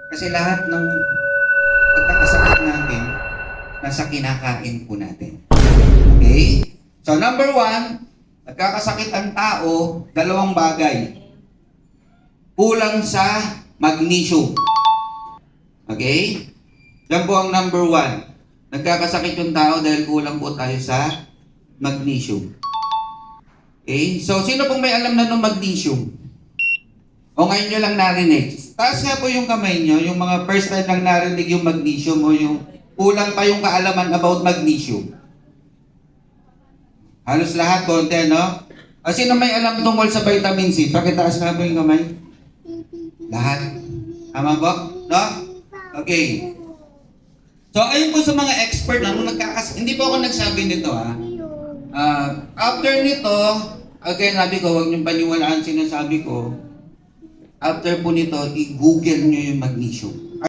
Kasi lahat ng pagkakasakit natin, nasa kinakain po natin. Okay? So number one, nagkakasakit ang tao, dalawang bagay. Kulang sa magnesium. Okay? Yan po ang number one. Nagkakasakit yung tao dahil kulang po tayo sa magnesium. Okay? So, sino pong may alam na ng magnesium? O ngayon nyo lang narinig? Taas nga po yung kamay nyo, yung mga first time lang narinig yung magnesium o yung kulang pa yung kaalaman about magnesium. Halos lahat, konti, no? O sino may alam tungkol sa vitamin C? Pakitaas nga po yung kamay. Lahat. Tama po? No? Okay. So, ayun po sa mga expert na hindi po ako nagsabi nito, ha? After nito, again, sabi ko, huwag niyong paniwalaan sinasabi ko. After po nito, i-google niyo yung magnesium.